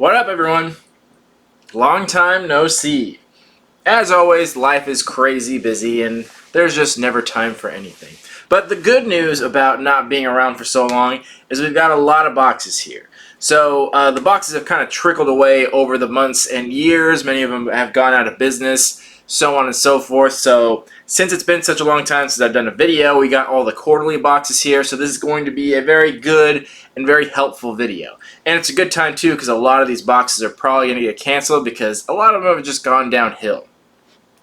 What up, everyone? Long time no see. As always, life is crazy busy and there's just never time for anything. But the good news about not being around for so long is we've got a lot of boxes here. So the boxes have kind of trickled away over the months and years. Many of them have gone out of business, so on and so forth. So since it's been such a long time since I've done a video, we got all the quarterly boxes here. So this is going to be a very good and very helpful video. And it's a good time too because a lot of these boxes are probably going to get canceled because a lot of them have just gone downhill.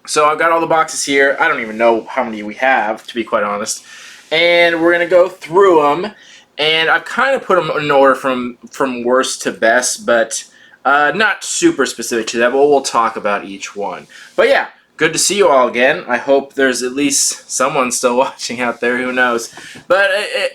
So I've got all the boxes here. I don't even know how many we have, to be quite honest. And we're going to go through them. And I've kind of put them in order from worst to best, but not super specific to that, but we'll talk about each one. But yeah, good to see you all again. I hope there's at least someone still watching out there, who knows. But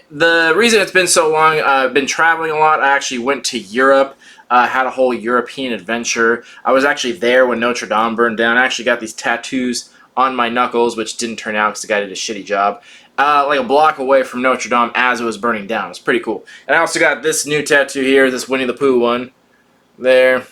the reason it's been so long, I've been traveling a lot. I actually went to Europe. Had a whole European adventure. I was actually there when Notre Dame burned down. I actually got these tattoos on my knuckles, which didn't turn out because the guy did a shitty job. Like a block away from Notre Dame as it was burning down. It's pretty cool. And I also got this new tattoo here, this Winnie the Pooh one. There.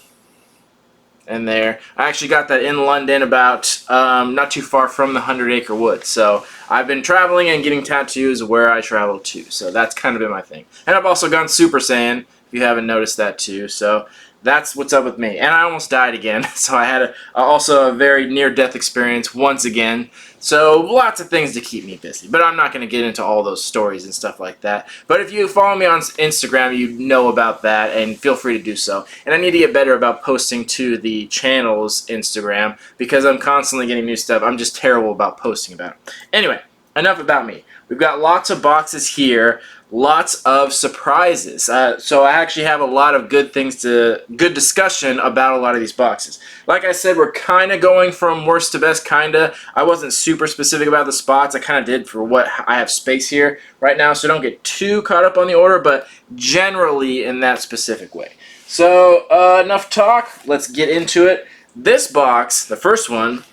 And there. I actually got that in London about not too far from the 100 Acre Wood. So I've been traveling and getting tattoos where I travel to. So that's kind of been my thing. And I've also gone Super Saiyan, if you haven't noticed that too. So that's what's up with me. And I almost died again. So I had also a very near-death experience once again. So lots of things to keep me busy. But I'm not going to get into all those stories and stuff like that. But if you follow me on Instagram, you know about that. And feel free to do so. And I need to get better about posting to the channel's Instagram. Because I'm constantly getting new stuff. I'm just terrible about posting about it. Anyway, enough about me. We've got lots of boxes here. Lots of surprises. So I actually have a lot of good discussion about a lot of these boxes. Like I said, we're kind of going from worst to best, kinda. I wasn't super specific about the spots. I kind of did for what I have space here right now, so don't get too caught up on the order, but generally in that specific way. So enough talk. Let's get into it. This box, the first one,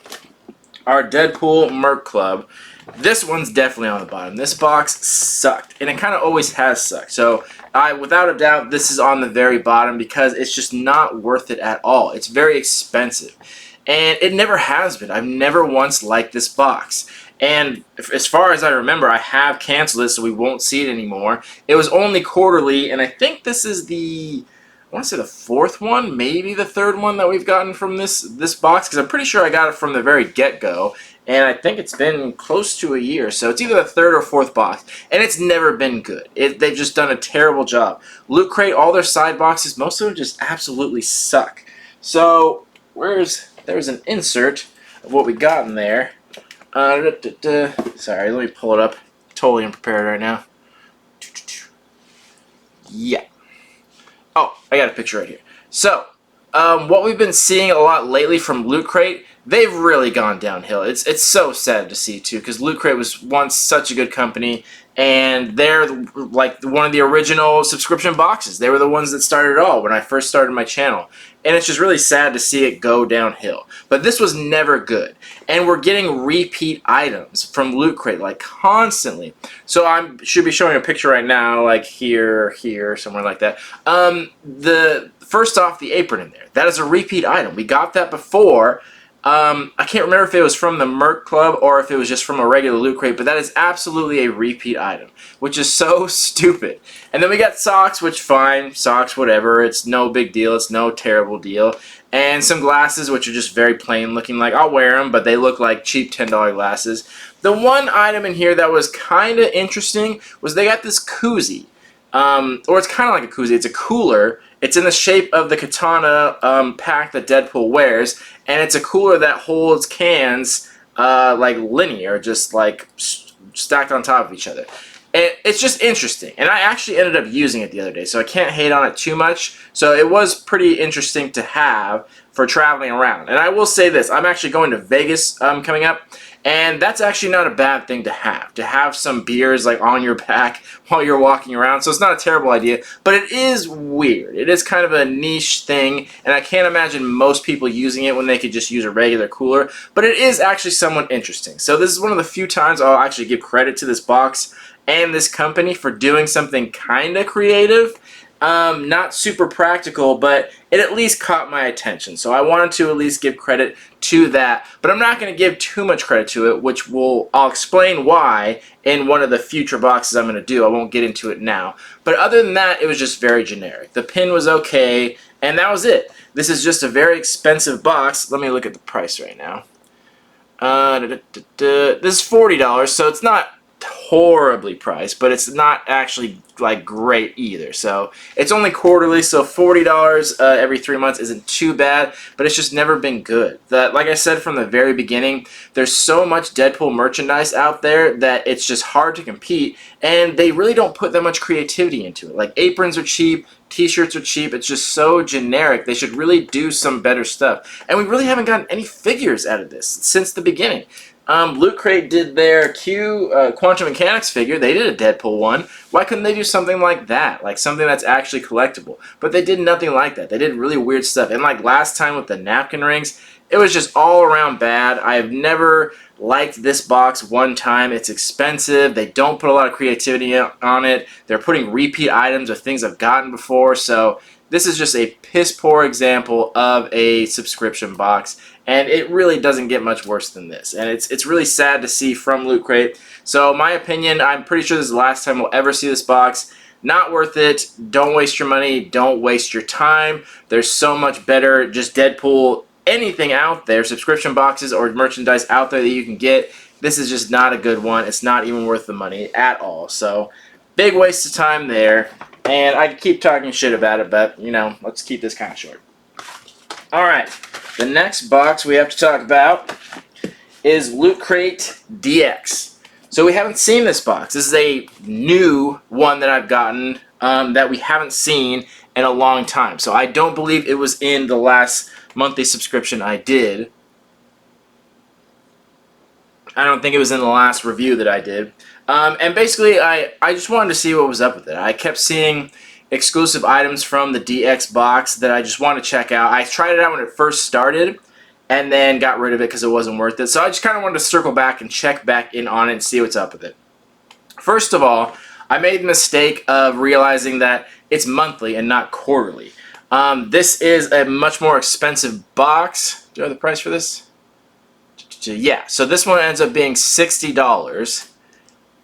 our Deadpool Merc Club. This one's definitely on the bottom. This box sucked, and it kind of always has sucked. So, without a doubt, this is on the very bottom because it's just not worth it at all. It's very expensive, and it never has been. I've never once liked this box. And as far as I remember, I have canceled it, so we won't see it anymore. It was only quarterly, and I think this is the... I want to say the fourth one, maybe the third one that we've gotten from this box, because I'm pretty sure I got it from the very get-go, and I think it's been close to a year, so it's either the third or fourth box, and it's never been good. They've just done a terrible job. Loot Crate, all their side boxes, most of them just absolutely suck. So, there's an insert of what we got in there. Sorry, let me pull it up. Totally unprepared right now. Yeah. Oh, I got a picture right here. So, what we've been seeing a lot lately from Loot Crate, they've really gone downhill. It's so sad to see, too, because Loot Crate was once such a good company, and they're like one of the original subscription boxes. They were the ones that started it all when I first started my channel. And it's just really sad to see it go downhill. But this was never good. And we're getting repeat items from Loot Crate, like, constantly. So I should be showing a picture right now, like here, somewhere like that. First off, the apron in there. That is a repeat item. We got that before. I can't remember if it was from the Merc Club or if it was just from a regular Loot Crate, but that is absolutely a repeat item, which is so stupid. And then we got socks, which fine, socks, whatever, it's no big deal, it's no terrible deal. And some glasses, which are just very plain looking, like I'll wear them, but they look like cheap $10 glasses. The one item in here that was kind of interesting was they got this koozie. Or it's kind of like a koozie, it's a cooler. It's in the shape of the katana pack that Deadpool wears, and it's a cooler that holds cans like linear, just like stacked on top of each other. And it's just interesting, and I actually ended up using it the other day, so I can't hate on it too much. So it was pretty interesting to have for traveling around. And I will say this, I'm actually going to Vegas coming up, and that's actually not a bad thing to have some beers like on your back while you're walking around. So it's not a terrible idea, but it is weird. It is kind of a niche thing, and I can't imagine most people using it when they could just use a regular cooler, but it is actually somewhat interesting. So this is one of the few times I'll actually give credit to this box and this company for doing something kind of creative. Not super practical, but it at least caught my attention. So I wanted to at least give credit to that. But I'm not going to give too much credit to it, which I'll explain why in one of the future boxes I'm going to do. I won't get into it now. But other than that, it was just very generic. The pin was okay, and that was it. This is just a very expensive box. Let me look at the price right now. This is $40, so it's not horribly priced, but it's not actually like great either. So it's only quarterly, so $40 every 3 months isn't too bad, but it's just never been good. Like I said from the very beginning, there's so much Deadpool merchandise out there that it's just hard to compete, and they really don't put that much creativity into it. Like aprons are cheap, t-shirts are cheap, it's just so generic. They should really do some better stuff. And we really haven't gotten any figures out of this since the beginning. Loot Crate did their Quantum Mechanics figure. They did a Deadpool one. Why couldn't they do something like that? Like something that's actually collectible. But they did nothing like that. They did really weird stuff. And like last time with the napkin rings, it was just all around bad. I've never liked this box one time. It's expensive. They don't put a lot of creativity on it. They're putting repeat items of things I've gotten before. So this is just a piss poor example of a subscription box, and it really doesn't get much worse than this. And it's really sad to see from Loot Crate. So my opinion, I'm pretty sure this is the last time we'll ever see this box. Not worth it. Don't waste your money. Don't waste your time. There's so much better just Deadpool anything out there, subscription boxes or merchandise out there that you can get. This is just not a good one. It's not even worth the money at all. So big waste of time there. And I could keep talking shit about it, but, you know, let's keep this kind of short. Alright, the next box we have to talk about is Loot Crate DX. So we haven't seen this box. This is a new one that I've gotten that we haven't seen in a long time. So I don't believe it was in the last monthly subscription I did. I don't think it was in the last review that I did. And basically, I just wanted to see what was up with it. I kept seeing exclusive items from the DX box that I just wanted to check out. I tried it out when it first started, and then got rid of it because it wasn't worth it. So I just kind of wanted to circle back and check back in on it and see what's up with it. First of all, I made the mistake of realizing that it's monthly and not quarterly. This is a much more expensive box. Do you know the price for this? Yeah, so this one ends up being $60.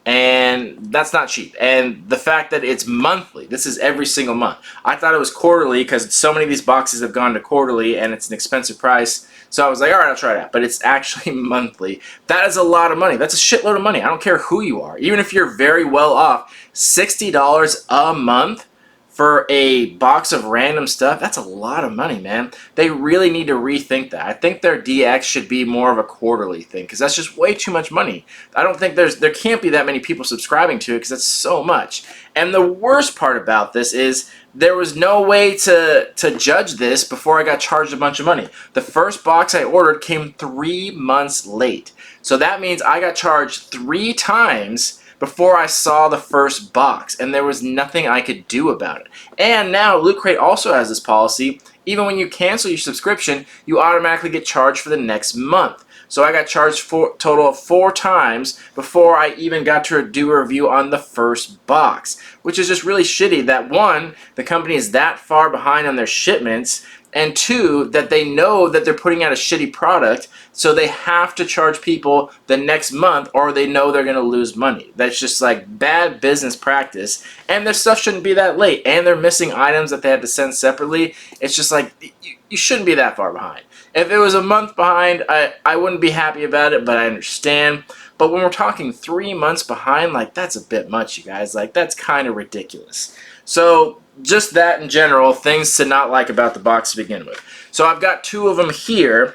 And that's not cheap. And the fact that it's monthly, this is every single month. I thought it was quarterly because so many of these boxes have gone to quarterly and it's an expensive price. So I was like, alright, I'll try it out. But it's actually monthly. That is a lot of money. That's a shitload of money. I don't care who you are. Even if you're very well off, $60 a month for a box of random stuff, that's a lot of money, man. They really need to rethink that. I think their DX should be more of a quarterly thing because that's just way too much money. I don't think there can't be that many people subscribing to it because that's so much. And the worst part about this is there was no way to judge this before I got charged a bunch of money. The first box I ordered came 3 months late. So that means I got charged 3 times before I saw the first box, and there was nothing I could do about it. And now Loot Crate also has this policy, even when you cancel your subscription, you automatically get charged for the next month. So I got charged for a total of 4 times before I even got to do a review on the first box, which is just really shitty that 1, the company is that far behind on their shipments, and 2, that they know that they're putting out a shitty product, so they have to charge people the next month or they know they're going to lose money. That's just like bad business practice, and their stuff shouldn't be that late, and they're missing items that they had to send separately. It's just like, you shouldn't be that far behind. If it was a month behind, I wouldn't be happy about it, but I understand. But when we're talking 3 months behind, like, that's a bit much, you guys. Like, that's kind of ridiculous. So just that in general, things to not like about the box to begin with. So I've got 2 of them here,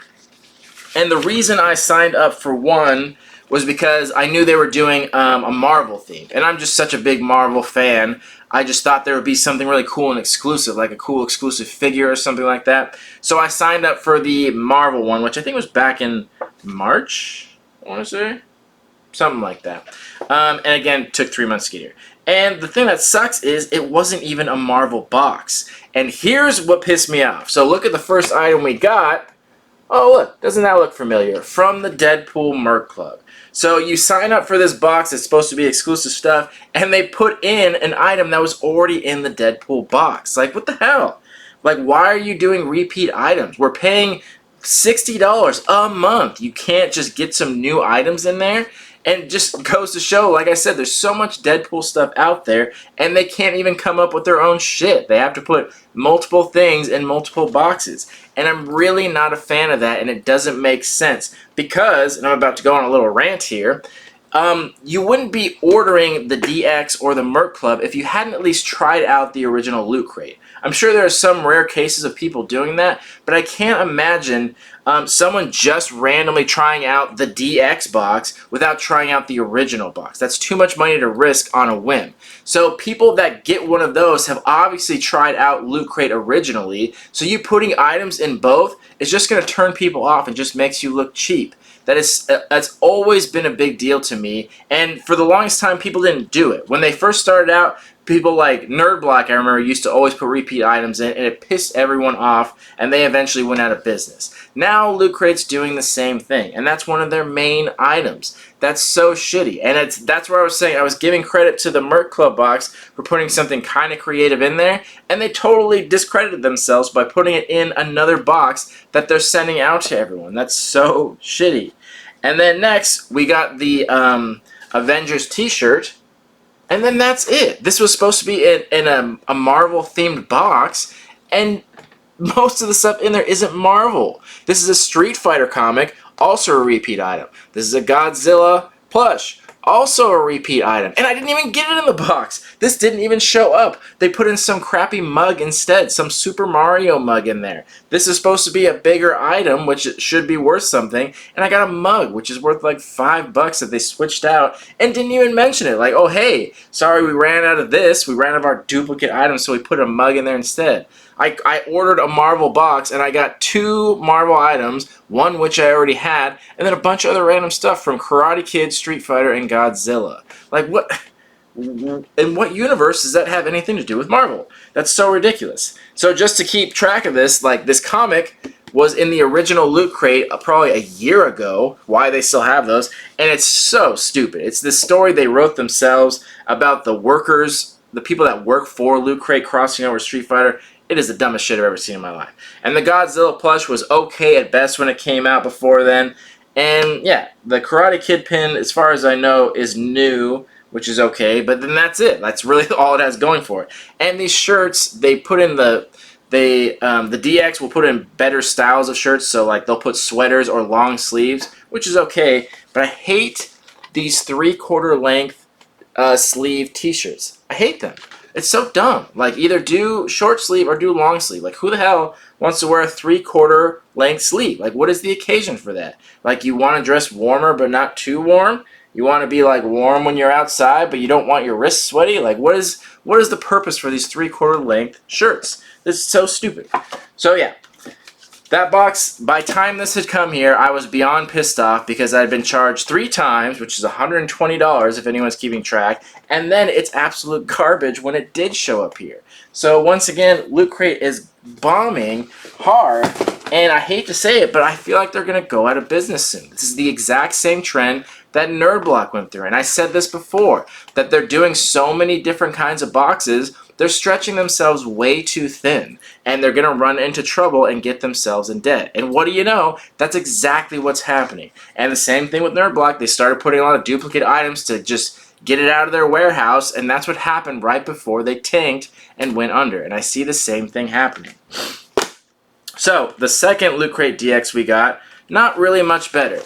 and the reason I signed up for one was because I knew they were doing a Marvel theme, and I'm just such a big Marvel fan. I just thought there would be something really cool and exclusive, like a cool exclusive figure or something like that. So I signed up for the Marvel one, which I think was back in March, I want to say. Something like that. And again, took 3 months to get here. And the thing that sucks is it wasn't even a Marvel box. And here's what pissed me off. So look at the first item we got. Oh, look, doesn't that look familiar? From the Deadpool Merc Club. So you sign up for this box that's supposed to be exclusive stuff, and they put in an item that was already in the Deadpool box. Like, what the hell? Like, why are you doing repeat items? We're paying $60 a month. You can't just get some new items in there. And it just goes to show, like I said, there's so much Deadpool stuff out there, and they can't even come up with their own shit. They have to put multiple things in multiple boxes. And I'm really not a fan of that, and it doesn't make sense. Because, and I'm about to go on a little rant here, you wouldn't be ordering the DX or the Merc Club if you hadn't at least tried out the original Loot Crate. I'm sure there are some rare cases of people doing that, but I can't imagine someone just randomly trying out the DX box without trying out the original box. That's too much money to risk on a whim. So people that get one of those have obviously tried out Loot Crate originally, so you putting items in both is just going to turn people off and just makes you look cheap. That's always been a big deal to me, and for the longest time people didn't do it. When they first started out, people like Nerdblock, I remember, used to always put repeat items in, and it pissed everyone off, and they eventually went out of business. Now Loot Crate's doing the same thing, and that's one of their main items. That's so shitty, and that's where I was saying I was giving credit to the Merc Club box for putting something kind of creative in there, and they totally discredited themselves by putting it in another box that they're sending out to everyone. That's so shitty. And then next, we got the Avengers t-shirt, and then that's it. This was supposed to be in a Marvel-themed box, and most of the stuff in there isn't Marvel. This is a Street Fighter comic, also a repeat item. This is a Godzilla plush, also a repeat item. And I didn't even get it in the box. This didn't even show up. They put in some crappy mug instead, some Super Mario mug in there. This is supposed to be a bigger item, which it should be worth something, and I got a mug, which is worth like $5 that they switched out and didn't even mention it. Like, oh hey, sorry we ran out of this, we ran out of our duplicate items, so we put a mug in there instead. I ordered a Marvel box, and I got 2 Marvel items, one which I already had, and then a bunch of other random stuff from Karate Kid, Street Fighter, and Godzilla. Like, what? In what universe does that have anything to do with Marvel? That's so ridiculous. So just to keep track of this, like, this comic was in the original Loot Crate probably a year ago, why they still have those, and it's so stupid. It's this story they wrote themselves about the workers, the people that work for Loot Crate crossing over Street Fighter. It is the dumbest shit I've ever seen in my life. And the Godzilla plush was okay at best when it came out before then. And yeah, the Karate Kid pin, as far as I know, is new, which is okay. But then that's it. That's really all it has going for it. And these shirts, they put in the DX will put in better styles of shirts. So like they'll put sweaters or long sleeves, which is okay. But I hate these 3/4 length sleeve t-shirts. I hate them. It's so dumb. Like, either do short sleeve or do long sleeve. Like, who the hell wants to wear a 3/4 length sleeve? Like, what is the occasion for that? Like, you want to dress warmer but not too warm? You want to be, like, warm when you're outside but you don't want your wrists sweaty? Like, what is the purpose for these 3/4 length shirts? This is so stupid. So, yeah. That box, by the time this had come here, I was beyond pissed off because I had been charged 3 times, which is $120 if anyone's keeping track, and then it's absolute garbage when it did show up here. So once again, Loot Crate is bombing hard, and I hate to say it, but I feel like they're going to go out of business soon. This is the exact same trend that Nerdblock went through, and I said this before, that they're doing so many different kinds of boxes, they're stretching themselves way too thin, and they're going to run into trouble and get themselves in debt. And what do you know? That's exactly what's happening. And the same thing with Nerdblock. They started putting a lot of duplicate items to just get it out of their warehouse, and that's what happened right before they tanked and went under. And I see the same thing happening. So, the second Loot Crate DX we got, not really much better.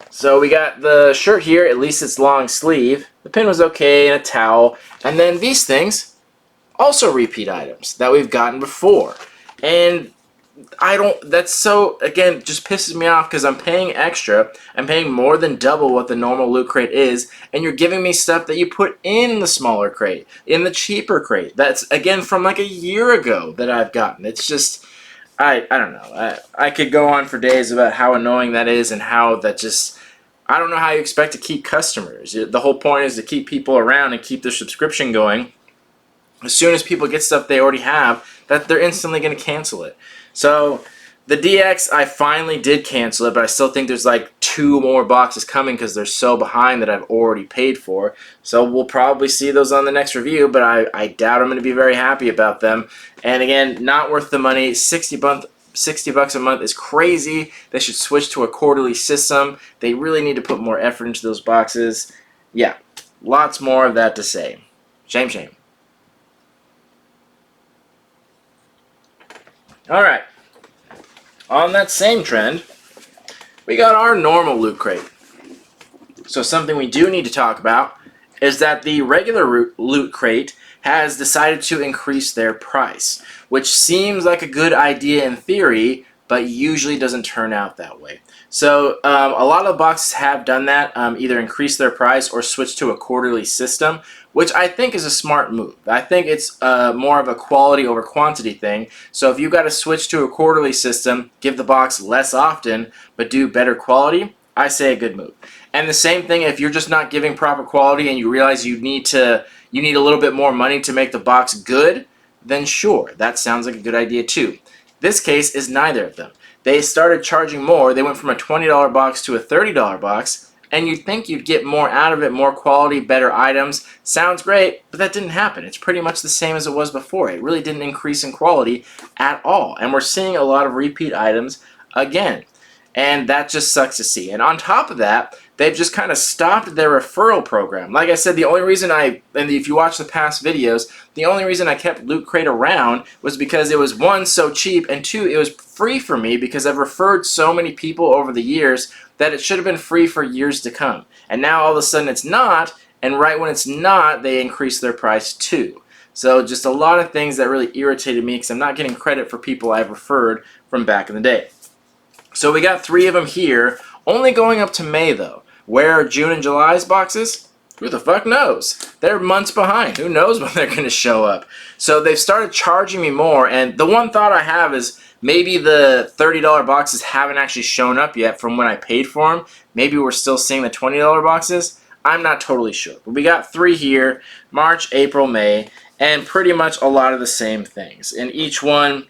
So we got the shirt here, at least it's long sleeve. The pin was okay, and a towel. And then these things, also repeat items that we've gotten before. And that's so, again, just pisses me off because I'm paying extra. I'm paying more than double what the normal Loot Crate is, and you're giving me stuff that you put in the smaller crate, in the cheaper crate. That's, again, from like a year ago that I've gotten. It's just, I don't know. I could go on for days about how annoying that is and how that just, I don't know how you expect to keep customers. The whole point is to keep people around and keep their subscription going. As soon as people get stuff they already have, that they're instantly going to cancel it. So, The DX, I finally did cancel it, but I still think there's like 2 more boxes coming because they're so behind that I've already paid for. So we'll probably see those on the next review, but I doubt I'm going to be very happy about them. And again, not worth the money. $60 a month is crazy. They should switch to a quarterly system. They really need to put more effort into those boxes. Yeah, lots more of that to say. Shame, shame. Alright. On that same trend, we got our normal loot crate. So something we do need to talk about is that the regular loot crate has decided to increase their price, which seems like a good idea in theory, but usually doesn't turn out that way. So a lot of boxes have done that, either increase their price or switch to a quarterly system, which I think is a smart move. I think it's more of a quality over quantity thing. So if you've got to switch to a quarterly system, give the box less often, but do better quality, I say a good move. And the same thing if you're just not giving proper quality and you realize you need a little bit more money to make the box good, then sure, that sounds like a good idea too. This case is neither of them. They started charging more. They went from a $20 box to a $30 box, and you'd think you'd get more out of it, more quality, better items. Sounds great, but that didn't happen. It's pretty much the same as it was before. It really didn't increase in quality at all, and we're seeing a lot of repeat items again. And that just sucks to see. And on top of that, they've just kind of stopped their referral program. Like I said, the only reason and if you watch the past videos, the only reason I kept Loot Crate around was because it was, 1, so cheap, and 2, it was free for me because I've referred so many people over the years that it should have been free for years to come. And now all of a sudden it's not, and right when it's not, they increase their price too. So just a lot of things that really irritated me because I'm not getting credit for people I've referred from back in the day. So we got 3 of them here, only going up to May though. Where are June and July's boxes? Who the fuck knows? They're months behind. Who knows when they're going to show up? So they've started charging me more, and the one thought I have is maybe the $30 boxes haven't actually shown up yet from when I paid for them. Maybe we're still seeing the $20 boxes. I'm not totally sure. But we got 3 here, March, April, May, and pretty much a lot of the same things. In each one,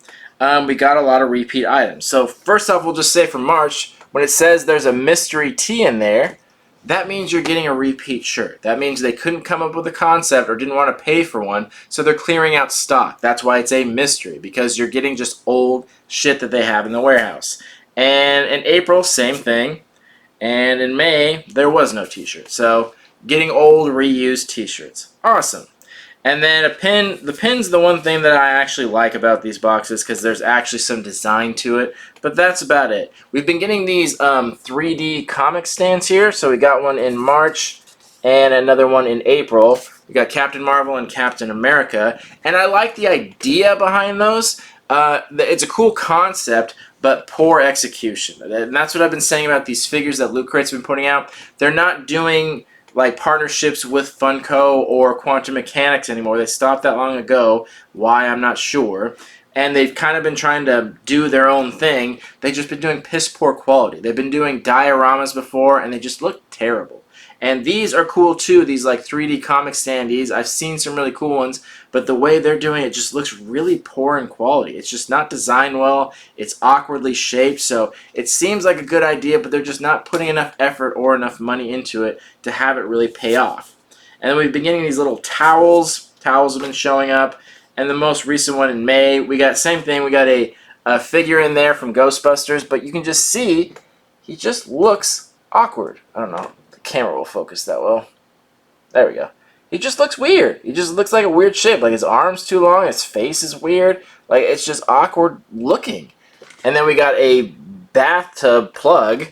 we got a lot of repeat items. So first off, we'll just say for March, when it says there's a mystery tee in there, that means you're getting a repeat shirt. That means they couldn't come up with a concept or didn't want to pay for one, so they're clearing out stock. That's why it's a mystery, because you're getting just old shit that they have in the warehouse. And in April, same thing. And in May, there was no t-shirt. So getting old reused t-shirts. Awesome. And then a pin. The pin's the one thing that I actually like about these boxes because there's actually some design to it. But that's about it. We've been getting these 3D comic stands here. So we got one in March and another one in April. We got Captain Marvel and Captain America. And I like the idea behind those. It's a cool concept, but poor execution. And that's what I've been saying about these figures that Loot Crate's been putting out. They're not doing like partnerships with Funko or Quantum Mechanics anymore. They stopped that long ago. Why, I'm not sure. And they've kind of been trying to do their own thing. They've just been doing piss poor quality. They've been doing dioramas before, and they just look terrible. And these are cool too, these like 3D comic standees. I've seen some really cool ones, but the way they're doing it just looks really poor in quality. It's just not designed well. It's awkwardly shaped, so it seems like a good idea, but they're just not putting enough effort or enough money into it to have it really pay off. And then we've been getting these little towels. Towels have been showing up. And the most recent one in May, we got same thing. We got a figure in there from Ghostbusters, but you can just see he just looks awkward. I don't know. Camera will focus that well. There we go. He just looks weird. He just looks like a weird shape. Like his arm's too long, his face is weird. Like it's just awkward looking. And then we got a bathtub plug.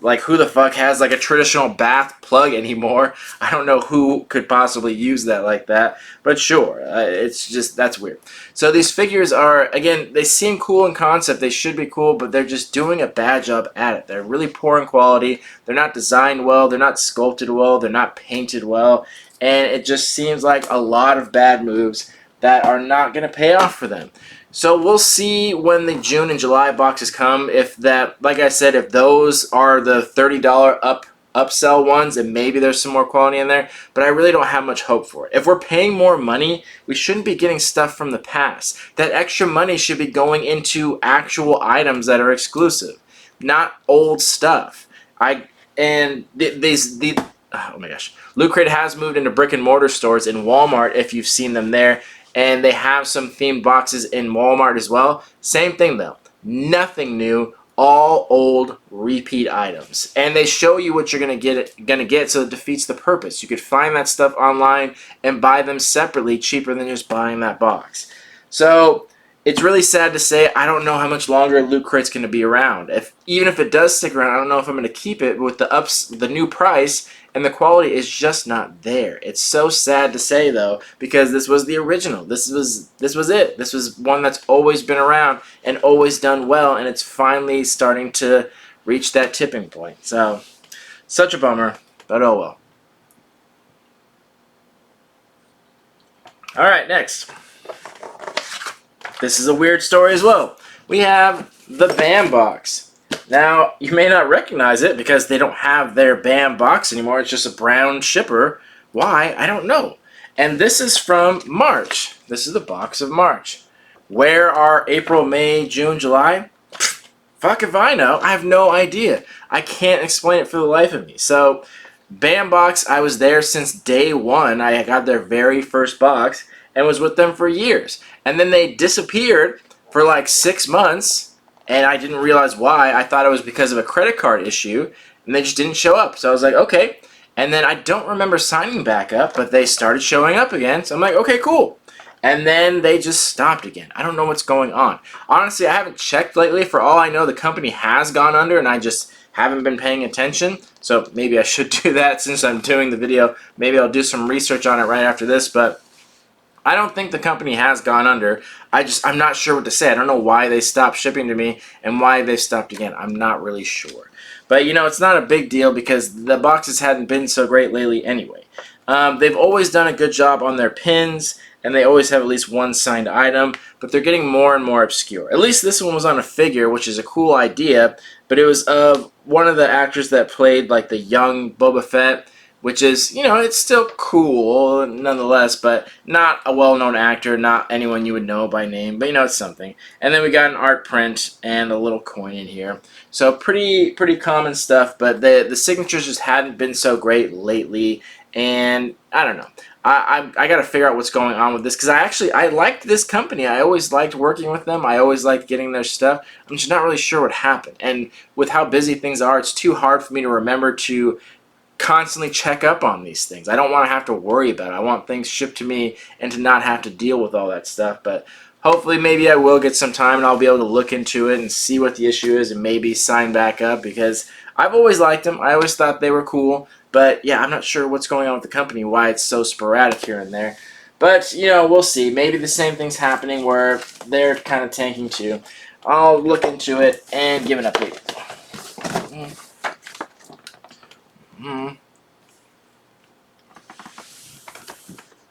Like who the fuck has like a traditional bath plug anymore? I don't know who could possibly use that like that. But sure, it's just, that's weird. So these figures are, again, they seem cool in concept. They should be cool, but they're just doing a bad job at it. They're really poor in quality. They're not designed well. They're not sculpted well. They're not painted well. And it just seems like a lot of bad moves that are not going to pay off for them. So we'll see when the June and July boxes come if that, like I said, if those are the $30 up upsell ones, and maybe there's some more quality in there, but I really don't have much hope for it. If we're paying more money, we shouldn't be getting stuff from the past. That extra money should be going into actual items that are exclusive, not old stuff. Oh my gosh, Loot Crate has moved into brick and mortar stores in Walmart, if you've seen them there, and they have some themed boxes in Walmart as well. Same thing though, nothing new, all old repeat items, and they show you what you're gonna get, so it defeats the purpose. You could find that stuff online and buy them separately, cheaper than just buying that box. So it's really sad to say, I don't know how much longer Loot Crate's going to be around. Even if it does stick around, I don't know if I'm going to keep it with the new price, and the quality is just not there. It's so sad to say though, because this was the original. This was it. This was one that's always been around and always done well, and it's finally starting to reach that tipping point. So, such a bummer, but oh well. All right, next. This is a weird story as well. We have the BAM box. Now, you may not recognize it because they don't have their BAM box anymore. It's just a brown shipper. Why? I don't know. And this is from March. This is the box of March. Where are April, May, June, July? Fuck if I know. I have no idea. I can't explain it for the life of me. So, BAM box, I was there since day one. I got their very first box and was with them for years. And then they disappeared for like 6 months, and I didn't realize why. I thought it was because of a credit card issue, and they just didn't show up. So I was like, okay. And then I don't remember signing back up, but they started showing up again. So I'm like, okay, cool. And then they just stopped again. I don't know what's going on. Honestly, I haven't checked lately. For all I know, the company has gone under, and I just haven't been paying attention. So maybe I should do that since I'm doing the video. Maybe I'll do some research on it right after this, but I don't think the company has gone under. I'm not sure what to say. I don't know why they stopped shipping to me and why they stopped again. I'm not really sure. But, you know, it's not a big deal because the boxes hadn't been so great lately anyway. They've always done a good job on their pins, and they always have at least one signed item, but they're getting more and more obscure. At least this one was on a figure, which is a cool idea, but it was of one of the actors that played, like, the young Boba Fett, which is, you know, it's still cool nonetheless, but not a well-known actor, not anyone you would know by name, but, you know, it's something. And then we got an art print and a little coin in here. So pretty common stuff, but the signatures just hadn't been so great lately, and I don't know. I got to figure out what's going on with this, because I liked this company. I always liked working with them. I always liked getting their stuff. I'm just not really sure what happened. And with how busy things are, it's too hard for me to remember to constantly check up on these things. I don't want to have to worry about it. I want things shipped to me and to not have to deal with all that stuff. But hopefully maybe I will get some time and I'll be able to look into it and see what the issue is and maybe sign back up, because I've always liked them. I always thought they were cool. But yeah, I'm not sure what's going on with the company, why it's so sporadic here and there. But, you know, we'll see. Maybe the same thing's happening where they're kind of tanking too. I'll look into it and give an update.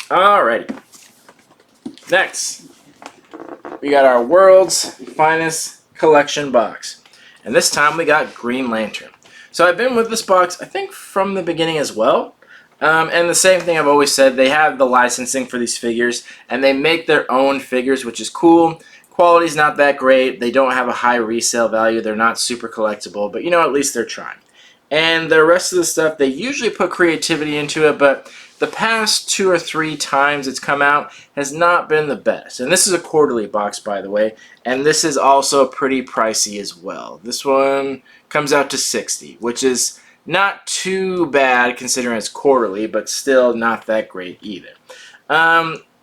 Alrighty. Next, we got our world's finest collection box. And this time we got Green Lantern. So I've been with this box, I think, from the beginning as well. And the same thing I've always said, they have the licensing for these figures, and they make their own figures, which is cool. Quality's not that great. They don't have a high resale value. They're not super collectible, but, you know, at least they're trying. And the rest of the stuff, they usually put creativity into it, but the past 2 or 3 times it's come out has not been the best. And this is a quarterly box, by the way, and this is also pretty pricey as well. This one comes out to $60, which is not too bad considering it's quarterly, but still not that great either.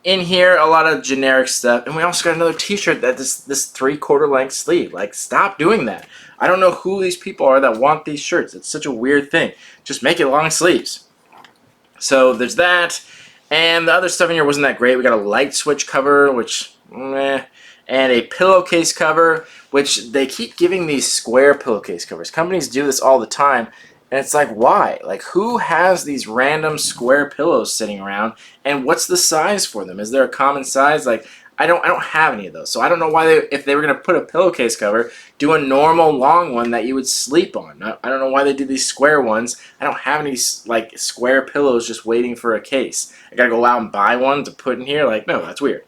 In here, a lot of generic stuff, and we also got another t-shirt that this 3/4 length sleeve. Like, stop doing that. I don't know who these people are that want these shirts. It's such a weird thing. Just make it long sleeves. So there's that, and the other stuff in here wasn't that great. We got a light switch cover, which meh, and a pillowcase cover, which they keep giving these square pillowcase covers. Companies do this all the time. And it's like, why? Like, who has these random square pillows sitting around? And what's the size for them? Is there a common size? Like, I don't have any of those, so I don't know why if they were gonna put a pillowcase cover, do a normal long one that you would sleep on. I don't know why they do these square ones. I don't have any like square pillows just waiting for a case. I gotta go out and buy one to put in here. Like, no, that's weird.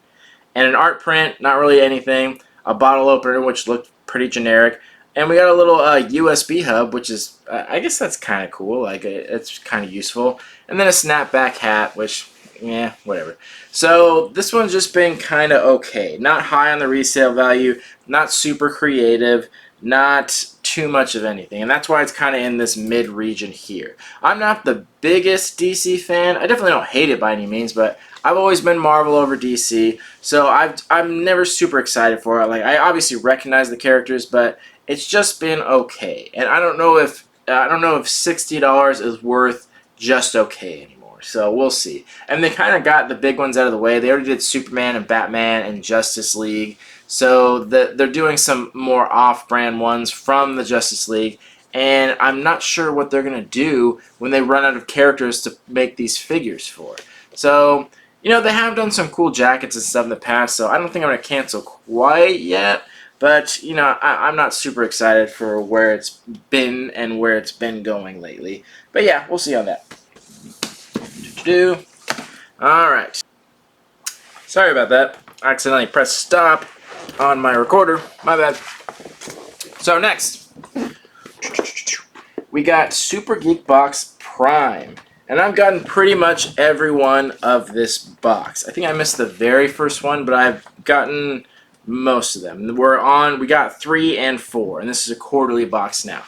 And an art print, not really anything. A bottle opener, which looked pretty generic. And we got a little USB hub, which is, I guess that's kind of cool. Like, it's kind of useful. And then a snapback hat, which, yeah, whatever. So this one's just been kind of okay. Not high on the resale value, not super creative, not too much of anything. And that's why it's kind of in this mid-region here. I'm not the biggest DC fan. I definitely don't hate it by any means, but I've always been Marvel over DC, so I'm never super excited for it. Like, I obviously recognize the characters, but it's just been okay. And I don't know if $60 is worth just okay anymore. So we'll see. And they kind of got the big ones out of the way. They already did Superman and Batman and Justice League. So they're doing some more off-brand ones from the Justice League. And I'm not sure what they're going to do when they run out of characters to make these figures for. So, you know, they have done some cool jackets and stuff in the past, so I don't think I'm going to cancel quite yet. But, you know, I'm not super excited for where it's been and where it's been going lately. But yeah, we'll see on that. Alright. Sorry about that. I accidentally pressed stop on my recorder. My bad. So next, we got Super Geek Box Prime. And I've gotten pretty much every one of this box. I think I missed the very first one, but I've gotten most of them. We got 3 and 4, and this is a quarterly box now.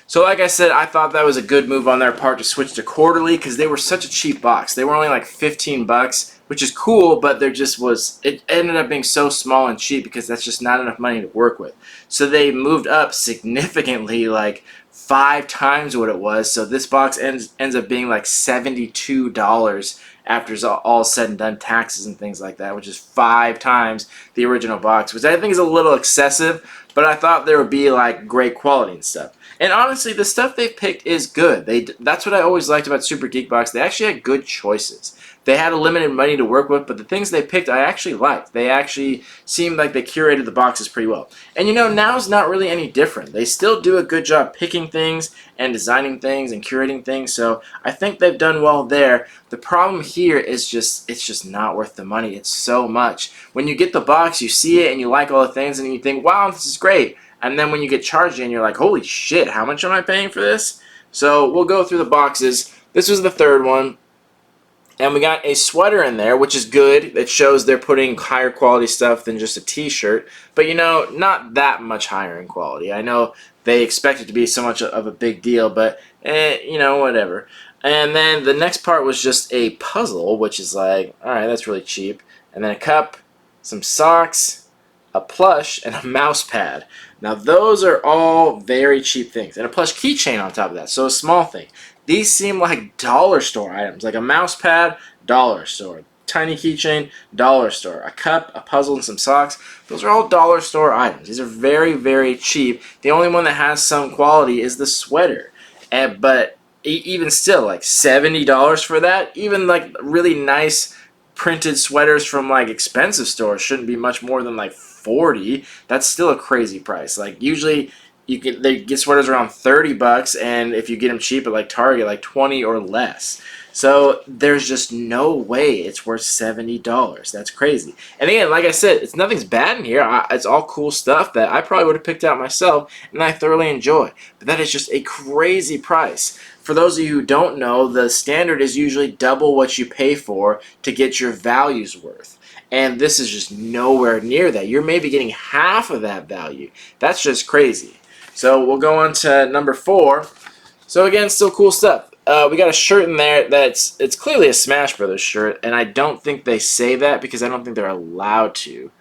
So like I said, I thought that was a good move on their part to switch to quarterly because they were such a cheap box. They were only like 15 bucks, which is cool, but it ended up being so small and cheap because that's just not enough money to work with. So they moved up significantly, like 5 times what it was. So this box ends up being like $72 after it's all said and done, taxes and things like that, which is 5 times the original box, which I think is a little excessive, but I thought there would be like great quality and stuff. And honestly, the stuff they've picked is good. That's what I always liked about Super Geek Box. They actually had good choices. They had a limited money to work with, but the things they picked I actually liked. They actually seemed like they curated the boxes pretty well. And you know, now's not really any different. They still do a good job picking things and designing things and curating things, so I think they've done well there. The problem here is it's just not worth the money. It's so much. When you get the box, you see it and you like all the things and you think, wow, this is great. And then when you get charged in, you're like, holy shit, how much am I paying for this? So we'll go through the boxes. This was the third one. And we got a sweater in there, which is good. It shows they're putting higher quality stuff than just a t-shirt. But, you know, not that much higher in quality. I know they expect it to be so much of a big deal, but, you know, whatever. And then the next part was just a puzzle, which is like, alright, that's really cheap. And then a cup, some socks, a plush, and a mouse pad. Now those are all very cheap things. And a plush keychain on top of that, so a small thing. These seem like dollar store items. Like a mouse pad, dollar store. Tiny keychain, dollar store. A cup, a puzzle, and some socks. Those are all dollar store items. These are very, very cheap. The only one that has some quality is the sweater. But even still, like $70 for that? Even like really nice printed sweaters from like expensive stores shouldn't be much more than like $40. That's still a crazy price. Like usually they get sweaters around $30, and if you get them cheap at like Target, like $20 or less. So there's just no way it's worth $70. That's crazy. And again, like I said, nothing's bad in here. It's all cool stuff that I probably would have picked out myself, and I thoroughly enjoy. But that is just a crazy price. For those of you who don't know, the standard is usually double what you pay for to get your value's worth. And this is just nowhere near that. You're maybe getting half of that value. That's just crazy. So we'll go on to number 4. So again, still cool stuff. We got a shirt in there it's clearly a Smash Brothers shirt, and I don't think they say that because I don't think they're allowed to.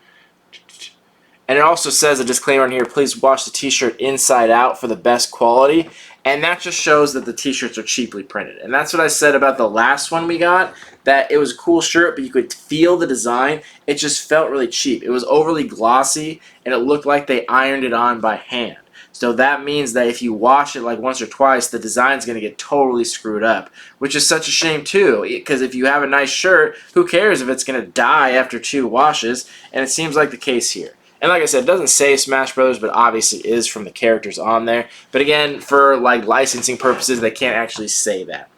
And it also says a disclaimer on here, please wash the t-shirt inside out for the best quality. And that just shows that the t-shirts are cheaply printed. And that's what I said about the last one we got, that it was a cool shirt, but you could feel the design. It just felt really cheap. It was overly glossy, and it looked like they ironed it on by hand. So that means that if you wash it like once or twice, the design's going to get totally screwed up, which is such a shame too, because if you have a nice shirt, who cares if it's going to die after 2 washes? And it seems like the case here. And like I said, it doesn't say Smash Brothers, but obviously is from the characters on there. But again, for like licensing purposes, they can't actually say that.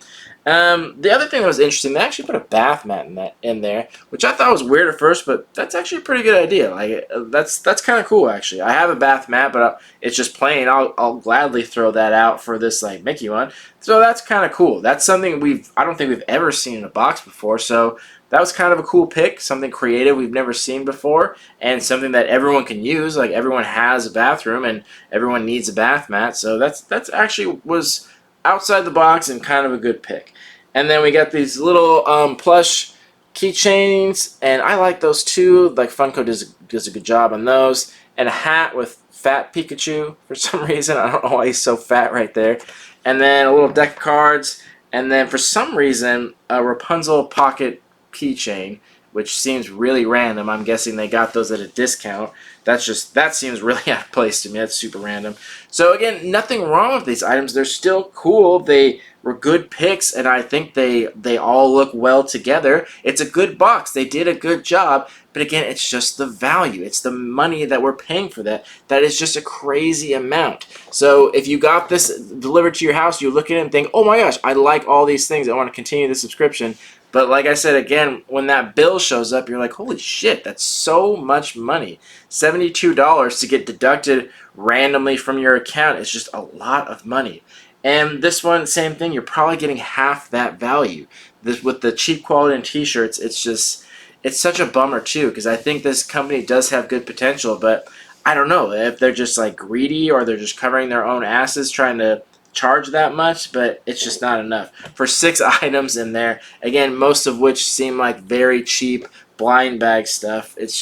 The other thing that was interesting, they actually put a bath mat in there, which I thought was weird at first, but that's actually a pretty good idea. Like that's kind of cool actually. I have a bath mat, but it's just plain. I'll gladly throw that out for this like Mickey one. So that's kind of cool. That's something I don't think we've ever seen in a box before. So that was kind of a cool pick, something creative we've never seen before, and something that everyone can use. Like everyone has a bathroom and everyone needs a bath mat. So that's actually was outside the box and kind of a good pick. And then we got these little plush keychains, and I like those too. Like Funko does a good job on those. And a hat with fat Pikachu for some reason. I don't know why he's so fat right there. And then a little deck of cards. And then for some reason, a Rapunzel pocket keychain, which seems really random. I'm guessing they got those at a discount. That seems really out of place to me. That's super random. So again, nothing wrong with these items. They're still cool. They were good picks, and I think they all look well together. It's a good box. They did a good job, but again, it's just the value. It's the money that we're paying for that. That is just a crazy amount. So if you got this delivered to your house, you look at it and think, oh my gosh, I like all these things. I want to continue the subscription. But like I said, again, when that bill shows up, you're like, holy shit, that's so much money. $72 to get deducted randomly from your account is just a lot of money. And this one, same thing, you're probably getting half that value. This, with the cheap quality in t-shirts, it's such a bummer too, because I think this company does have good potential, but I don't know if they're just like greedy or they're just covering their own asses trying to charge that much, but it's just not enough. For 6 items in there, again, most of which seem like very cheap blind bag stuff, it's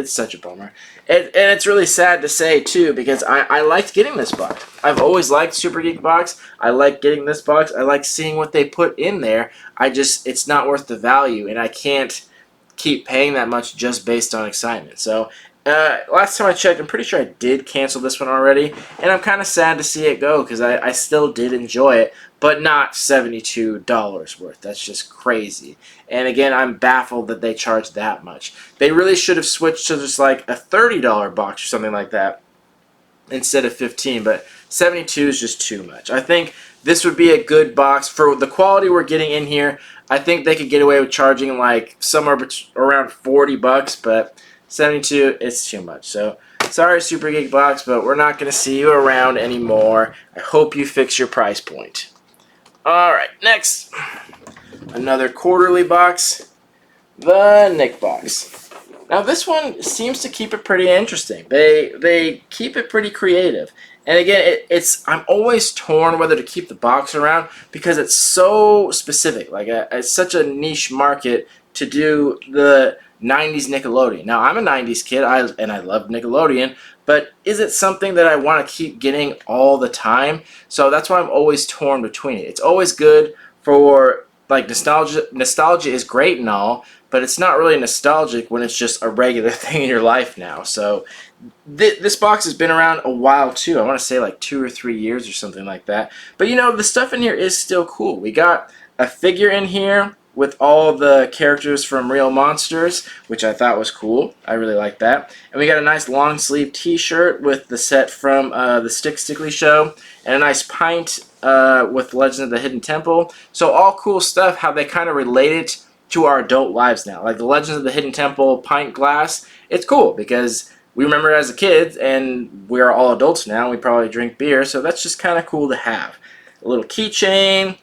such a bummer. And it's really sad to say too, because I liked getting this box. I've always liked Super Geek Box. I like getting this box. I like seeing what they put in there. It's not worth the value, and I can't keep paying that much just based on excitement. So last time I checked, I'm pretty sure I did cancel this one already, and I'm kind of sad to see it go because I still did enjoy it, but not $72 worth. That's just crazy. And again, I'm baffled that they charged that much. They really should have switched to just like a $30 box or something like that instead of $15, but $72 is just too much. I think this would be a good box for the quality we're getting in here. I think they could get away with charging like somewhere around $40, but $72, it's too much. So sorry, Super Geek Box, but we're not going to see you around anymore. I hope you fix your price point. Alright, next. Another quarterly box. The Nick box. Now this one seems to keep it pretty interesting. They keep it pretty creative. And again, I'm always torn whether to keep the box around because it's so specific. Like it's such a niche market to do the 90s Nickelodeon. Now, I'm a 90s kid, and I love Nickelodeon, but is it something that I want to keep getting all the time? So that's why I'm always torn between it. It's always good for, like, nostalgia. Nostalgia is great and all, but it's not really nostalgic when it's just a regular thing in your life now. So this box has been around a while, too. I want to say, like, 2 or 3 years or something like that. But, you know, the stuff in here is still cool. We got a figure in here with all the characters from Real Monsters, which I thought was cool. I really like that. And we got a nice long sleeve t-shirt with the set from the Stickly Show, and a nice pint with Legends of the Hidden Temple. So all cool stuff, how they kind of relate it to our adult lives now. Like the Legends of the Hidden Temple pint glass, it's cool because we remember it as a kid, and we are all adults now, and we probably drink beer, so that's just kind of cool to have. A little keychain,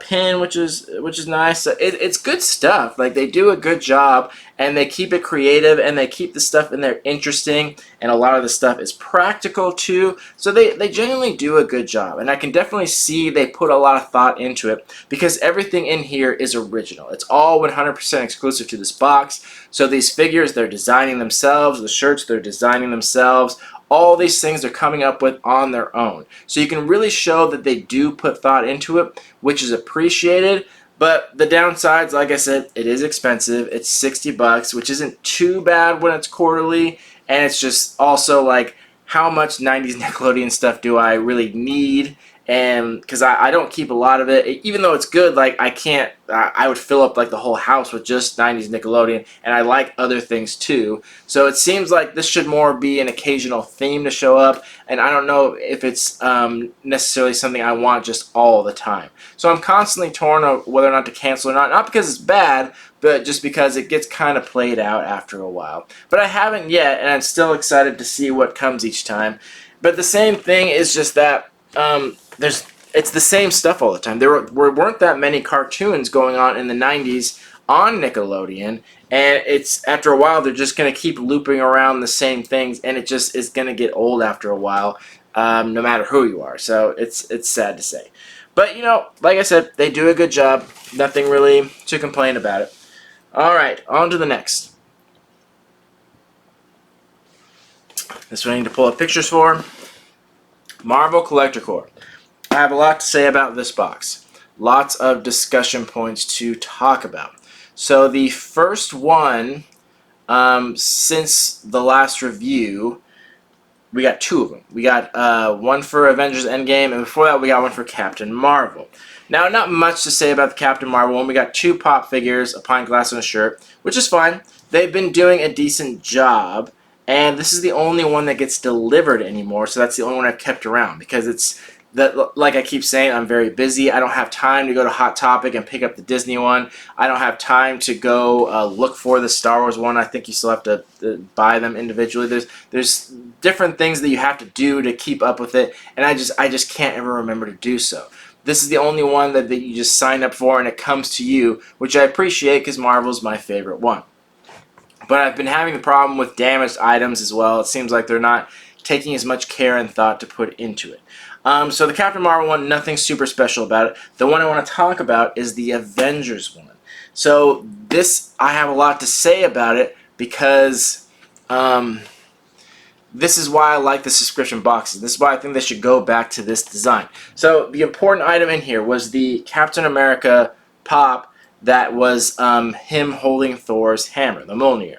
pin, which is nice. It's good stuff. Like they do a good job, and they keep it creative, and they keep the stuff in there interesting, and a lot of the stuff is practical too. So they genuinely do a good job, and I can definitely see they put a lot of thought into it because everything in here is original. It's all 100% exclusive to this box. So these figures, they're designing themselves. The shirts, they're designing themselves. All these things they're coming up with on their own. So you can really show that they do put thought into it, which is appreciated. But the downsides, like I said, it is expensive. It's $60, which isn't too bad when it's quarterly. And it's just also like how much 90s Nickelodeon stuff do I really need, and because I don't keep a lot of it, even though it's good. Like I can't, I would fill up like the whole house with just 90s Nickelodeon, and I like other things too. So it seems like this should more be an occasional theme to show up, and I don't know if it's necessarily something I want just all the time. So I'm constantly torn on whether or not to cancel or not because it's bad, but just because it gets kind of played out after a while. But I haven't yet, and I'm still excited to see what comes each time. But the same thing is just that it's the same stuff all the time. There weren't that many cartoons going on in the 90s on Nickelodeon, and it's after a while they're just going to keep looping around the same things, and it just is going to get old after a while, no matter who you are. So it's sad to say. But, you know, like I said, they do a good job. Nothing really to complain about it. Alright, on to the next. This one I need to pull up pictures for. Marvel Collector Corps. I have a lot to say about this box. Lots of discussion points to talk about. So the first one, since the last review, we got two of them. We got one for Avengers Endgame, and before that we got one for Captain Marvel. Now, not much to say about the Captain Marvel one. We got two pop figures, a pint glass and a shirt, which is fine. They've been doing a decent job, and this is the only one that gets delivered anymore, so that's the only one I've kept around, because it's that, like I keep saying, I'm very busy. I don't have time to go to Hot Topic and pick up the Disney one. I don't have time to go look for the Star Wars one. I think you still have to buy them individually. There's different things that you have to do to keep up with it, and I just can't ever remember to do so. This is the only one that you just sign up for and it comes to you, which I appreciate because Marvel's my favorite one. But I've been having the problem with damaged items as well. It seems like they're not taking as much care and thought to put into it. So the Captain Marvel one, nothing super special about it. The one I want to talk about is the Avengers one. So this, I have a lot to say about it because this is why I like the subscription boxes. This is why I think they should go back to this design. So the important item in here was the Captain America pop that was him holding Thor's hammer, the Mjolnir.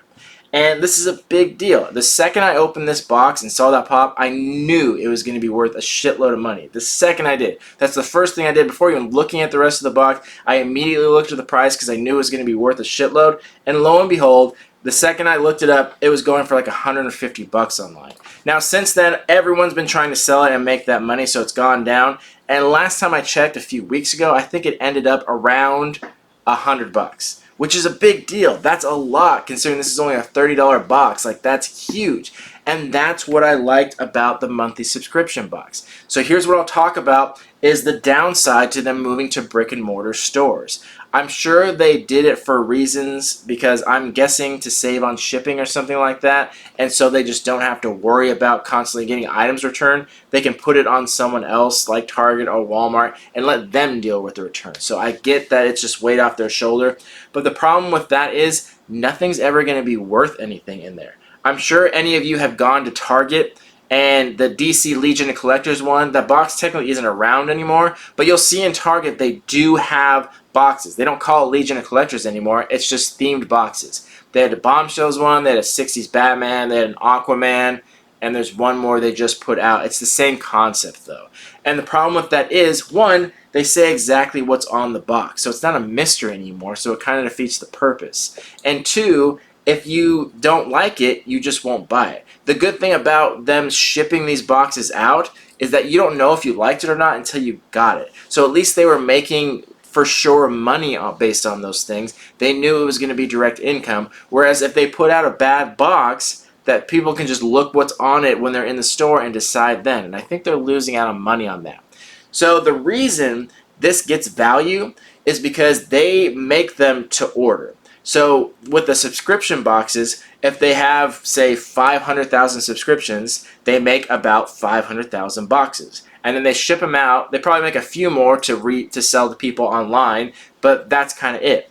And this is a big deal. The second I opened this box and saw that pop, I knew it was going to be worth a shitload of money. The second I did. That's the first thing I did before even looking at the rest of the box. I immediately looked at the price because I knew it was going to be worth a shitload. And lo and behold, the second I looked it up, it was going for like $150 online. Now, since then, everyone's been trying to sell it and make that money, so it's gone down. And last time I checked a few weeks ago, I think it ended up around $100, which is a big deal. That's a lot considering this is only a $30 box. Like, that's huge. And that's what I liked about the monthly subscription box. So here's what I'll talk about is the downside to them moving to brick and mortar stores. I'm sure they did it for reasons because I'm guessing to save on shipping or something like that, and so they just don't have to worry about constantly getting items returned. They can put it on someone else like Target or Walmart and let them deal with the return. So I get that it's just weight off their shoulder, but the problem with that is nothing's ever going to be worth anything in there. I'm sure any of you have gone to Target and the DC Legion of Collectors one, that box technically isn't around anymore, but you'll see in Target they do have boxes. They don't call it Legion of Collectors anymore, it's just themed boxes. They had a Bombshells one, they had a 60s Batman, they had an Aquaman, and there's one more they just put out. It's the same concept though. And the problem with that is, one, they say exactly what's on the box, so it's not a mystery anymore, so it kind of defeats the purpose. And two, if you don't like it, you just won't buy it. The good thing about them shipping these boxes out is that you don't know if you liked it or not until you got it. So at least they were making for sure money based on those things. They knew it was going to be direct income. Whereas if they put out a bad box, that people can just look what's on it when they're in the store and decide then. And I think they're losing out on money on that. So the reason this gets value is because they make them to order. So with the subscription boxes, if they have, say, 500,000 subscriptions, they make about 500,000 boxes. And then they ship them out. They probably make a few more to sell to people online, but that's kind of it.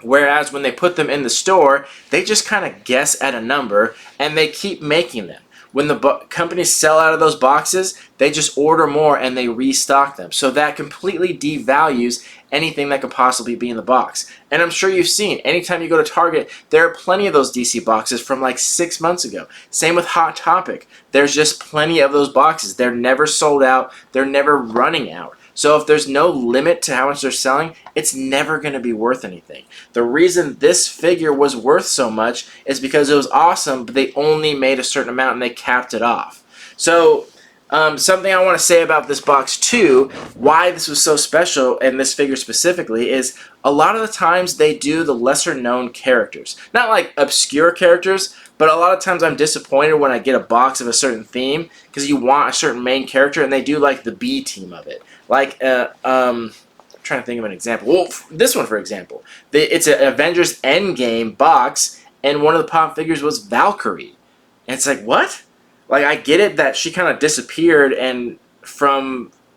Whereas when they put them in the store, they just kind of guess at a number, and they keep making them, when the companies sell out of those boxes, they just order more and they restock them. So that completely devalues anything that could possibly be in the box. And I'm sure you've seen, anytime you go to Target, there are plenty of those DC boxes from like 6 months ago. Same with Hot Topic. There's just plenty of those boxes. They're never sold out. They're never running out. So if there's no limit to how much they're selling, it's never going to be worth anything. The reason this figure was worth so much is because it was awesome, but they only made a certain amount and they capped it off. So something I want to say about this box too, why this was so special, and this figure specifically, is a lot of the times they do the lesser known characters. Not like obscure characters, but a lot of times I'm disappointed when I get a box of a certain theme because you want a certain main character and they do like the B team of it. Like, I'm trying to think of an example. Well, this one for example. It's an Avengers Endgame box and one of the pop figures was Valkyrie. And it's like, what? Like, I get it that she kind of disappeared and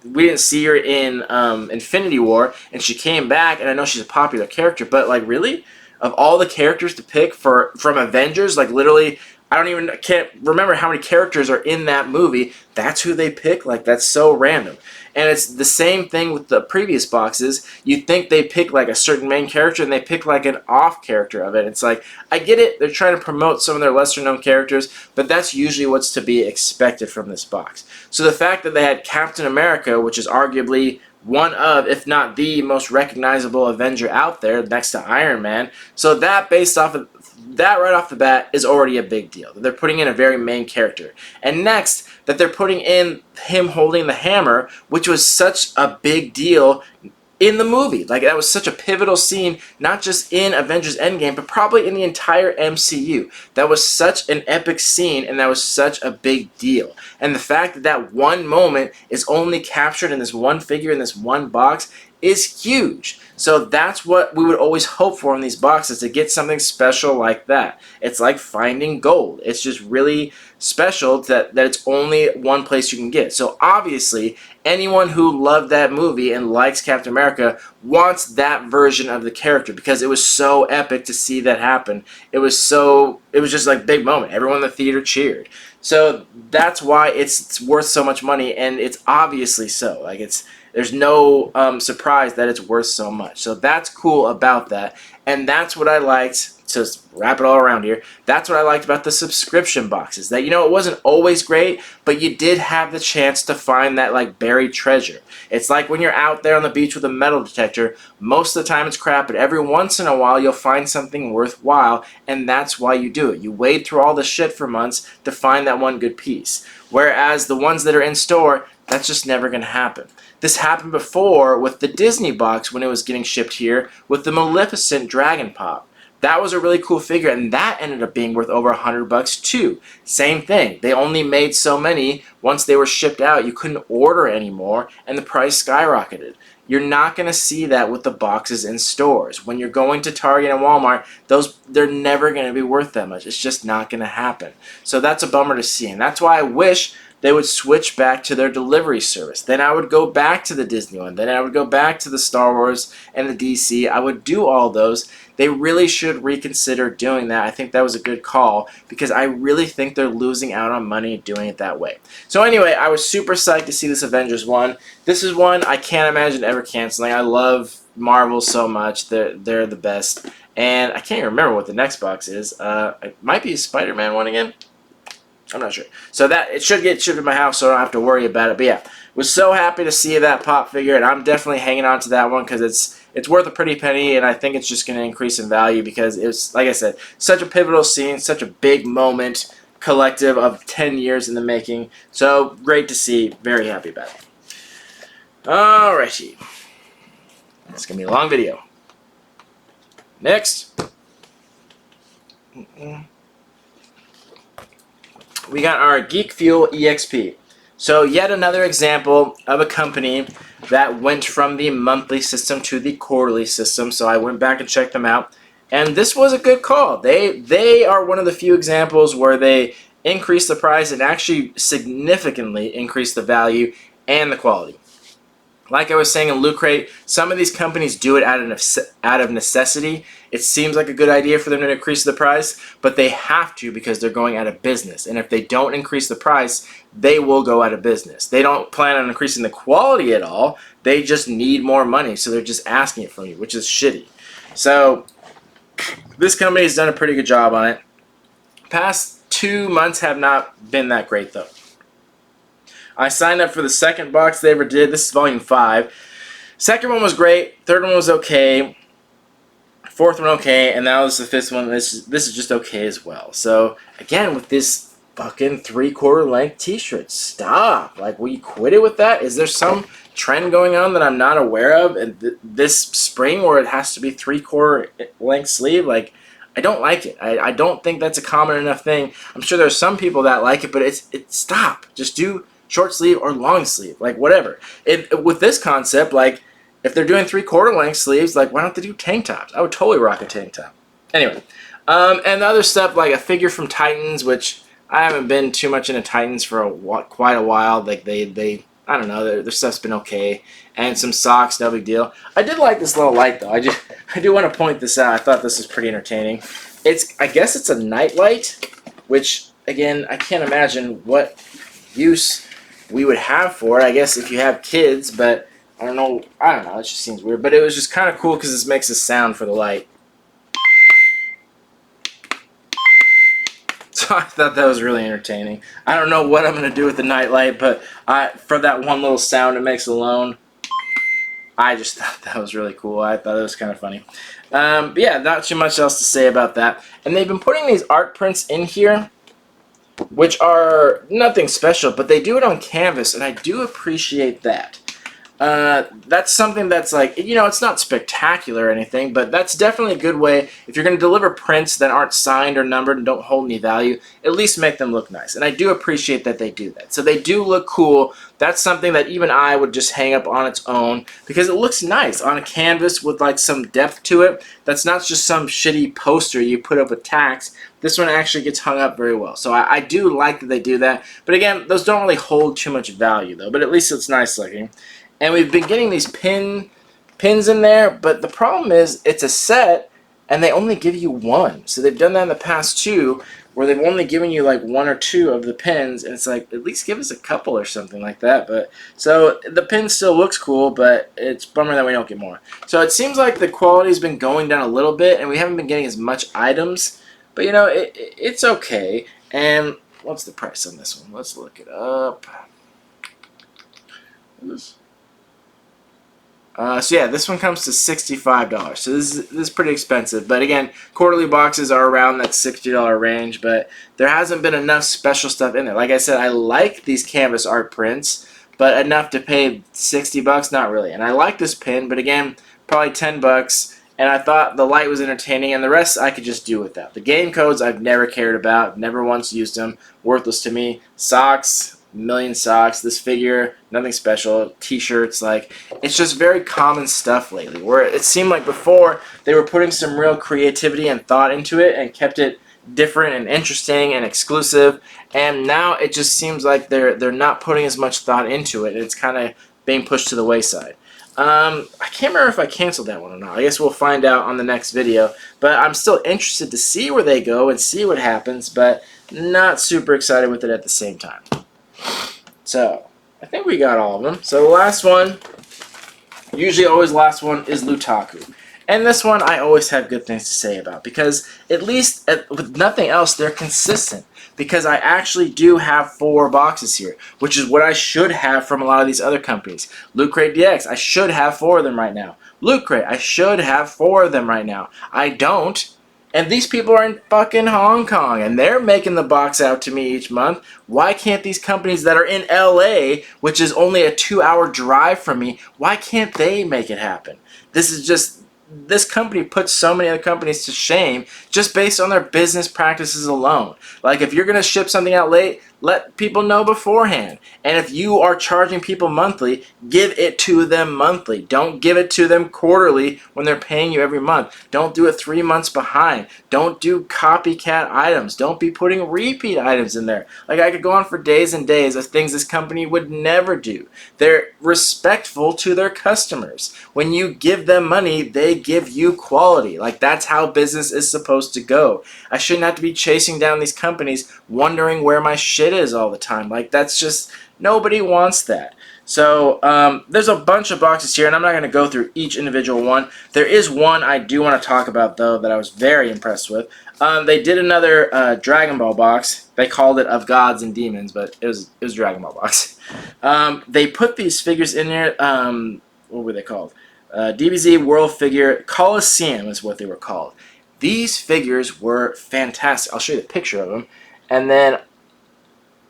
we didn't see her in Infinity War and she came back and I know she's a popular character, but like really? Of all the characters to pick from Avengers, like literally, can't remember how many characters are in that movie. That's who they pick? Like, that's so random. And it's the same thing with the previous boxes. You'd think they pick like a certain main character and they pick like an off character of it. It's like, I get it, they're trying to promote some of their lesser known characters, but that's usually what's to be expected from this box. So the fact that they had Captain America, which is arguably one of, if not the most recognizable Avenger out there, next to Iron Man. So that, based off of that right off the bat, is already a big deal. They're putting in a very main character. And next, that they're putting in him holding the hammer, which was such a big deal in the movie. Like, that was such a pivotal scene, not just in Avengers Endgame, but probably in the entire MCU. That was such an epic scene, and that was such a big deal. And the fact that that one moment is only captured in this one figure, in this one box, is huge. So that's what we would always hope for in these boxes, to get something special like that. It's like finding gold. It's just really special that it's only one place you can get. So obviously, anyone who loved that movie and likes Captain America wants that version of the character because it was so epic to see that happen. It was just like a big moment. Everyone in the theater cheered. So that's why it's worth so much money, and it's obviously so. Like, there's no surprise that it's worth so much. So that's cool about that. And that's what I liked, to wrap it all around here, that's what I liked about the subscription boxes. That, it wasn't always great, but you did have the chance to find that like buried treasure. It's like when you're out there on the beach with a metal detector, most of the time it's crap, but every once in a while you'll find something worthwhile, and that's why you do it. You wade through all the shit for months to find that one good piece. Whereas the ones that are in store, that's just never going to happen. This happened before with the Disney box when it was getting shipped here with the Maleficent Dragon Pop. That was a really cool figure, and that ended up being worth over $100 too. Same thing. They only made so many. Once they were shipped out, you couldn't order anymore, and the price skyrocketed. You're not going to see that with the boxes in stores. When you're going to Target and Walmart, they're never going to be worth that much. It's just not going to happen. So that's a bummer to see, and that's why I wish they would switch back to their delivery service. Then I would go back to the Disney one. Then I would go back to the Star Wars and the DC. I would do all those. They really should reconsider doing that. I think that was a good call because I really think they're losing out on money doing it that way. So anyway, I was super psyched to see this Avengers one. This is one I can't imagine ever canceling. I love Marvel so much. They're the best. And I can't even remember what the next box is. It might be a Spider-Man one again. I'm not sure. So that it should get shipped to my house, so I don't have to worry about it. But yeah, was so happy to see that pop figure, and I'm definitely hanging on to that one because it's worth a pretty penny, and I think it's just going to increase in value because it's, like I said, such a pivotal scene, such a big moment, collective of 10 years in the making. So great to see. Very happy about it. Alrighty. It's going to be a long video. Next. We got our Geek Fuel EXP. So yet another example of a company that went from the monthly system to the quarterly system. So I went back and checked them out. And this was a good call. They are one of the few examples where they increased the price and actually significantly increased the value and the quality. Like I was saying in Loot Crate, some of these companies do it out of necessity. It seems like a good idea for them to increase the price, but they have to because they're going out of business. And if they don't increase the price, they will go out of business. They don't plan on increasing the quality at all. They just need more money, so they're just asking it from you, which is shitty. So this company has done a pretty good job on it. Past 2 months have not been that great, though. I signed up for the second box they ever did. This is volume 5. Second one was great. Third one was okay. Fourth one okay. And now this is the fifth one. This is just okay as well. So, again, with this fucking 3/4 length t-shirt. Stop. Like, will you quit it with that? Is there some trend going on that I'm not aware of? And this spring where it has to be 3/4 length sleeve? Like, I don't like it. I don't think that's a common enough thing. I'm sure there's some people that like it, but it's stop. Just do short sleeve or long sleeve, like whatever. With this concept, like if they're doing 3/4 length sleeves, like why don't they do tank tops? I would totally rock a tank top. Anyway, and the other stuff like a figure from Titans, which I haven't been too much into Titans for quite a while. Like they I don't know, their stuff's been okay, and some socks, no big deal. I did like this little light though. I do want to point this out. I thought this was pretty entertaining. I guess it's a night light, which again I can't imagine what use we would have for it. I guess if you have kids, but I don't know. It just seems weird. But it was just kind of cool because this makes a sound for the light. So I thought that was really entertaining. I don't know what I'm going to do with the night light, but for that one little sound it makes alone, I just thought that was really cool. I thought it was kind of funny. But yeah, not too much else to say about that. And they've been putting these art prints in here, which are nothing special, but they do it on canvas, and I do appreciate that. That's something that's like, it's not spectacular or anything, but that's definitely a good way. If you're going to deliver prints that aren't signed or numbered and don't hold any value, at least make them look nice. And I do appreciate that they do that. So they do look cool. That's something that even I would just hang up on its own because it looks nice on a canvas with like some depth to it. That's not just some shitty poster you put up with tacks. This one actually gets hung up very well. So I do like that they do that. But again, those don't really hold too much value though. But at least it's nice looking. And we've been getting these pins in there, but the problem is it's a set, and they only give you one. So they've done that in the past 2, where they've only given you like 1 or 2 of the pins, and it's like, at least give us a couple or something like that. But so the pin still looks cool, but it's a bummer that we don't get more. So it seems like the quality's been going down a little bit, and we haven't been getting as much items. But it's okay. And what's the price on this one? Let's look it up. So yeah, this one comes to $65. So this is pretty expensive. But again, quarterly boxes are around that $60 range. But there hasn't been enough special stuff in there. Like I said, I like these canvas art prints, but enough to pay $60, not really. And I like this pin, but again, probably $10. And I thought the light was entertaining, and the rest I could just do without. The game codes I've never cared about, never once used them, worthless to me. Socks. Million socks, this figure, nothing special, t-shirts, like, it's just very common stuff lately, where it seemed like before they were putting some real creativity and thought into it and kept it different and interesting and exclusive, and now it just seems like they're not putting as much thought into it, and it's kind of being pushed to the wayside. I can't remember if I canceled that one or not. I guess we'll find out on the next video, but I'm still interested to see where they go and see what happens, but not super excited with it at the same time. So, I think we got all of them. So the last one, usually always last one, is Lootaku. And this one I always have good things to say about because at least with nothing else, they're consistent. Because I actually do have 4 boxes here, which is what I should have from a lot of these other companies. Loot Crate DX, I should have 4 of them right now. Loot Crate, I should have 4 of them right now. I don't. And these people are in fucking Hong Kong, and they're making the box out to me each month. Why can't these companies that are in LA, which is only a 2-hour drive from me, why can't they make it happen? This company puts so many other companies to shame just based on their business practices alone. Like, if you're going to ship something out late, let people know beforehand. And if you are charging people monthly, give it to them monthly. Don't give it to them quarterly when they're paying you every month. Don't do it 3 months behind. Don't do copycat items. Don't be putting repeat items in there. Like, I could go on for days and days of things this company would never do. They're respectful to their customers. When you give them money, they give you quality. Like, that's how business is supposed to go. I shouldn't have to be chasing down these companies wondering where my shit is all the time. Like, that's just, nobody wants that. So there's a bunch of boxes here, and I'm not going to go through each individual one. There is one I do want to talk about, though, that I was very impressed with. They did another Dragon Ball box. They called it Of Gods and Demons, but it was Dragon Ball box. They put these figures in there. What were they called? DBZ World Figure Coliseum is what they were called. These figures were fantastic. I'll show you the picture of them, and then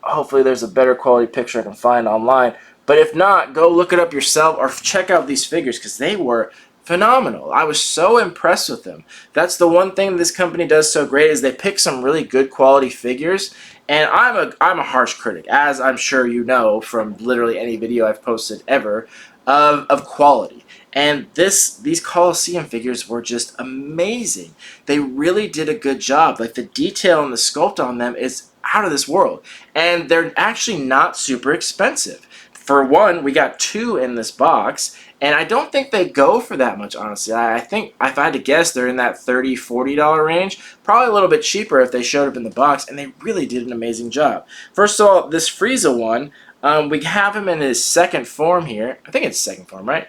hopefully there's a better quality picture I can find online. But if not, go look it up yourself or check out these figures because they were phenomenal. I was so impressed with them. That's the one thing this company does so great, is they pick some really good quality figures. And I'm a harsh critic, as I'm sure you know from literally any video I've posted ever, of quality. And these Coliseum figures were just amazing. They really did a good job. Like, the detail and the sculpt on them is out of this world. And they're actually not super expensive. For one, we got 2 in this box, and I don't think they go for that much, honestly. I think, if I had to guess, they're in that $30, $40 range. Probably a little bit cheaper if they showed up in the box, and they really did an amazing job. First of all, this Frieza one, we have him in his second form here. I think it's second form, right?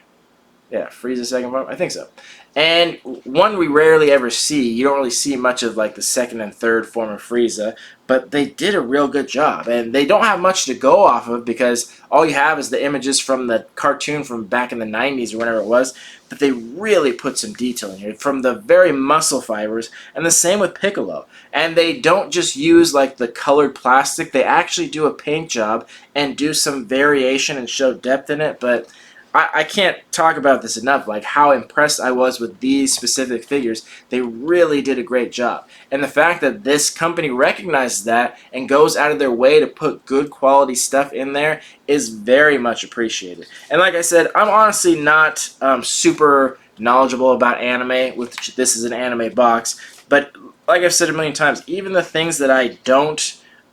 Yeah, Frieza second form? I think so. And one we rarely ever see. You don't really see much of like the second and third form of Frieza, but they did a real good job. And they don't have much to go off of because all you have is the images from the cartoon from back in the 90s or whenever it was, but they really put some detail in here from the very muscle fibers, and the same with Piccolo. And they don't just use like the colored plastic, they actually do a paint job and do some variation and show depth in it, but I can't talk about this enough, like how impressed I was with these specific figures. They really did a great job. And the fact that this company recognizes that and goes out of their way to put good quality stuff in there is very much appreciated. And like I said, I'm honestly not super knowledgeable about anime, which this is an anime box, but like I've said a million times, even the things that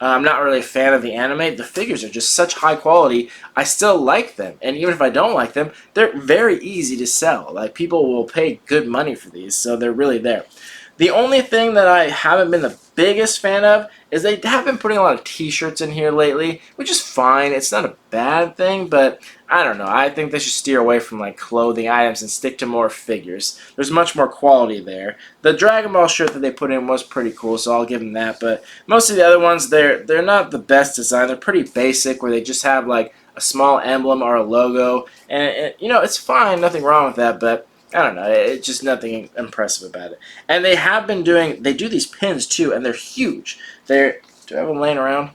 I'm not really a fan of the anime, the figures are just such high quality, I still like them. And even if I don't like them, they're very easy to sell. Like, people will pay good money for these, so they're really there. The only thing that I haven't been the biggest fan of is they have been putting a lot of t-shirts in here lately, which is fine. It's not a bad thing, but I don't know. I think they should steer away from like clothing items and stick to more figures. There's much more quality there. The Dragon Ball shirt that they put in was pretty cool, so I'll give them that. But most of the other ones, they're not the best design. They're pretty basic, where they just have like a small emblem or a logo, and you know, it's fine. Nothing wrong with that, but I don't know, it's just nothing impressive about it. And they do these pins too, and they're huge. Do I have them laying around?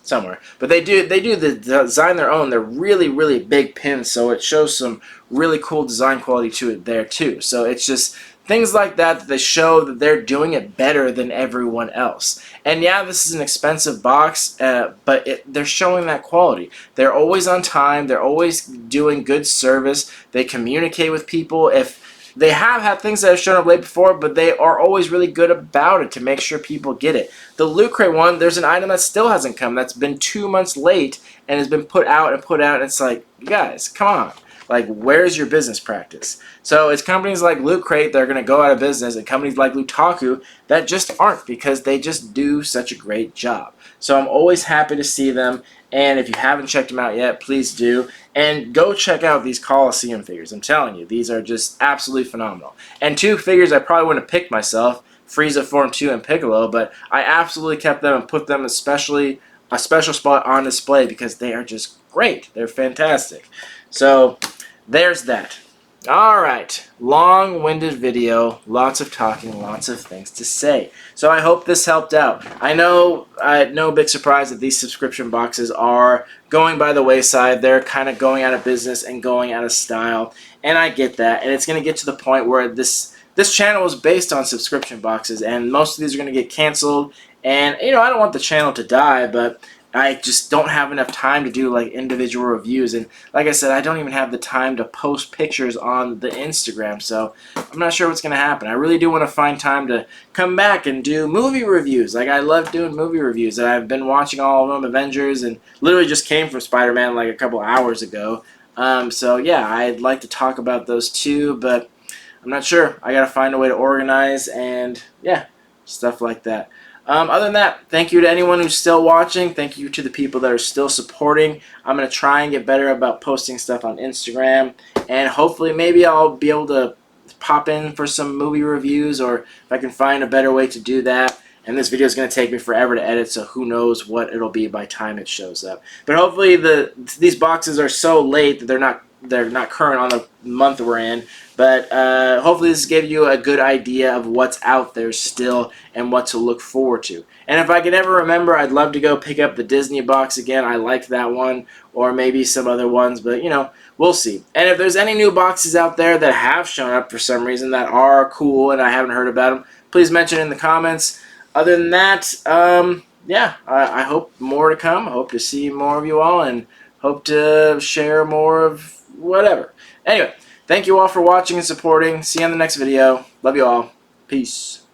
Somewhere. But they design their own. They're really, really big pins, so it shows some really cool design quality to it there too. So it's just things like that that show that they're doing it better than everyone else. And yeah, this is an expensive box, but they're showing that quality. They're always on time. They're always doing good service. They communicate with people. If they have had things that have shown up late before, but they are always really good about it to make sure people get it. The Loot Crate one, there's an item that still hasn't come. That's been 2 months late and has been put out and put out. And it's like, you guys, come on. Like, where's your business practice? So it's companies like Loot Crate that are going to go out of business, and companies like Lootaku that just aren't, because they just do such a great job. So I'm always happy to see them, and if you haven't checked them out yet, please do. And go check out these Coliseum figures. I'm telling you, these are just absolutely phenomenal. And 2 figures I probably wouldn't have picked myself, Frieza Form 2 and Piccolo, but I absolutely kept them and put them especially a special spot on display because they are just great. They're fantastic. So there's that. Alright, long-winded video, lots of talking, lots of things to say. So I hope this helped out. I know, no big surprise that these subscription boxes are going by the wayside. They're kind of going out of business and going out of style, and I get that. And it's going to get to the point where this channel is based on subscription boxes, and most of these are going to get canceled. And, you know, I don't want the channel to die, but I just don't have enough time to do like individual reviews, and like I said, I don't even have the time to post pictures on the Instagram, so I'm not sure what's going to happen. I really do want to find time to come back and do movie reviews. Like, I love doing movie reviews, and I've been watching all of them, Avengers, and literally just came from Spider-Man like a couple hours ago. So yeah, I'd like to talk about those too, but I'm not sure. I got to find a way to organize, and yeah, stuff like that. Other than that, thank you to anyone who's still watching. Thank you to the people that are still supporting. I'm going to try and get better about posting stuff on Instagram, and hopefully maybe I'll be able to pop in for some movie reviews, or if I can find a better way to do that. And this video is going to take me forever to edit, so who knows what it'll be by time it shows up. But hopefully these boxes are so late that they're not current on the month we're in, but hopefully this gave you a good idea of what's out there still and what to look forward to. And if I can ever remember, I'd love to go pick up the Disney box again. I liked that one, or maybe some other ones, but you know, we'll see. And if there's any new boxes out there that have shown up for some reason that are cool and I haven't heard about them, please mention it in the comments. Other than that, yeah, I hope more to come. I hope to see more of you all, and hope to share more of whatever. Anyway, thank you all for watching and supporting. See you on the next video. Love you all. Peace.